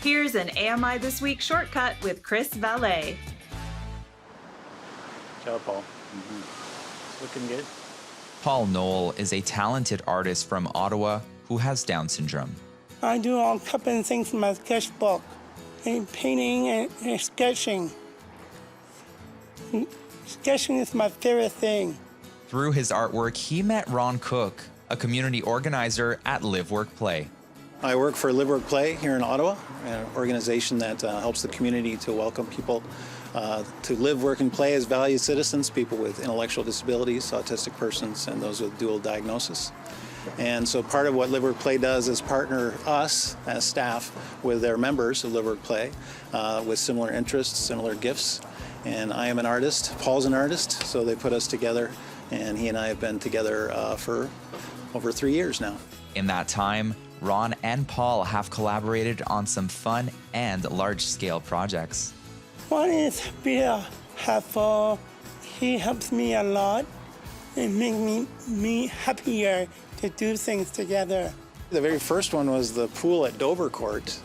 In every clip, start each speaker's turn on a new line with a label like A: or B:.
A: Here's an AMI This Week shortcut with Chris Vallée.
B: Ciao, Paul. It's looking good.
C: Paul Knoll is a talented artist from Ottawa who has Down syndrome.
D: I do all kinds of things in my sketchbook, and painting and sketching. Sketching is my favorite thing.
C: Through his artwork, he met Ron Cook, a community organizer at LiveWorkPlay.
B: I work for LiveWorkPlay here in Ottawa, an organization that helps the community to welcome people to live, work, and play as valued citizens, people with intellectual disabilities, autistic persons, and those with dual diagnosis. And so part of what LiveWorkPlay does is partner us as staff with their members of LiveWorkPlay with similar interests, similar gifts. And I am an artist, Paul's an artist, so they put us together, and he and I have been together for over 3 years now.
C: In that time, Ron and Paul have collaborated on some fun and large-scale projects.
D: One is Peter helpful. He helps me a lot and make me happier to do things together.
B: The very first one was the pool at Dovercourt,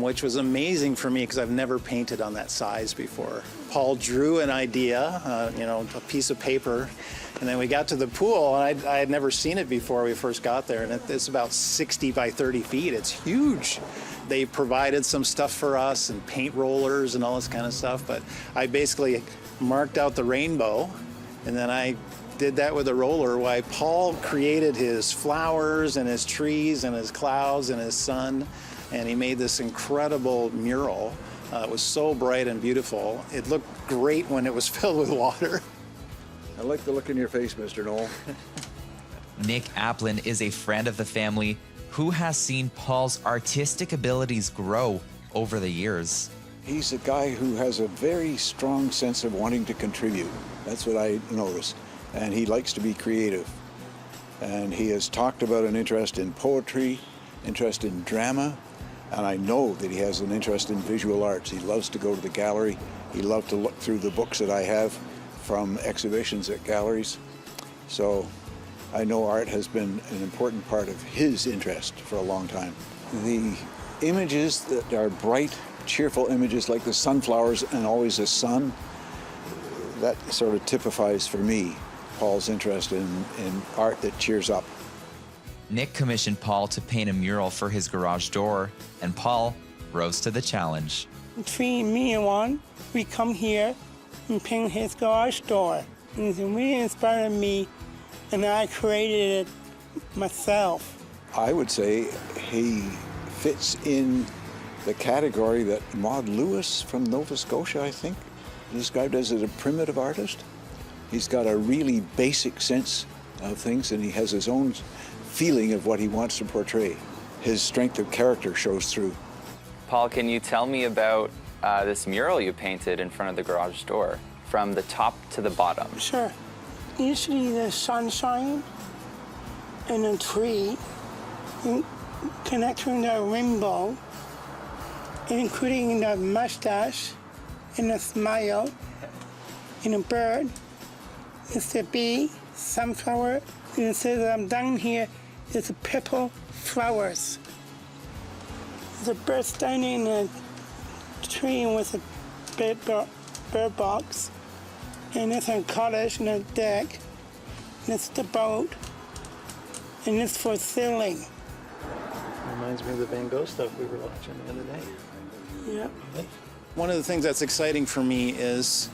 B: which was amazing for me because I've never painted on that size before. Paul drew an idea, a piece of paper, and then we got to the pool, and I had never seen it before we first got there, and it's about 60 by 30 feet. It's huge. They provided some stuff for us and paint rollers and all this kind of stuff, but I basically marked out the rainbow, and then I did that with a roller while Paul created his flowers and his trees and his clouds and his sun, and he made this incredible mural. It was so bright and beautiful. It looked great when it was filled with water.
E: I like the look in your face, Mr. Knoll.
C: Nick Applin is a friend of the family who has seen Paul's artistic abilities grow over the years.
E: He's a guy who has a very strong sense of wanting to contribute. That's what I noticed. And he likes to be creative. And he has talked about an interest in poetry, interest in drama, and I know that he has an interest in visual arts. He loves to go to the gallery. He loves to look through the books that I have from exhibitions at galleries. So I know art has been an important part of his interest for a long time. The images that are bright, cheerful images like the sunflowers and always the sun, that sort of typifies for me Paul's interest in art that cheers up.
C: Nick commissioned Paul to paint a mural for his garage door, and Paul rose to the challenge.
D: Between me and Juan, we come here and paint his garage door. And it really inspired me, and I created it myself.
E: I would say he fits in the category that Maud Lewis from Nova Scotia, I think, described as a primitive artist. He's got a really basic sense of things, and he has his own feeling of what he wants to portray. His strength of character shows through.
F: Paul, can you tell me about this mural you painted in front of the garage door, from the top to the bottom?
D: Sure. Usually the sunshine and a tree, connecting the rainbow, including the mustache and a smile and a bird. It's a bee, sunflower, and it says down here is purple flowers. The bird standing in a tree with a bird box, and it's a cottage and a deck, and it's the boat, and it's for sailing.
B: Reminds me of the Van Gogh stuff we were watching the other day.
D: Yeah.
B: One of the things that's exciting for me is,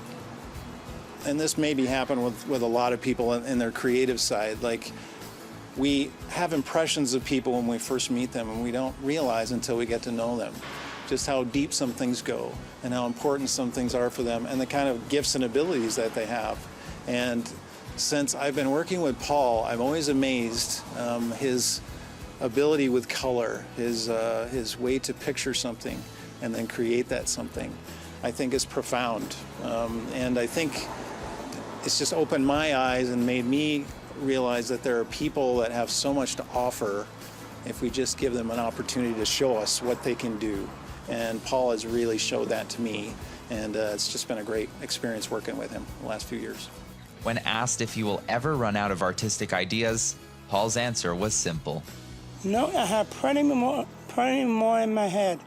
B: and this maybe happen with a lot of people in their creative side, like we have impressions of people when we first meet them, and we don't realize until we get to know them just how deep some things go and how important some things are for them and the kind of gifts and abilities that they have. And since I've been working with Paul, I'm always amazed his ability with color, his way to picture something and then create that something, I think is profound. And I think it's just opened my eyes and made me realize that there are people that have so much to offer if we just give them an opportunity to show us what they can do. And Paul has really showed that to me, and it's just been a great experience working with him the last few years.
C: When asked if he will ever run out of artistic ideas, Paul's answer was simple.
D: No, I have plenty more in my head.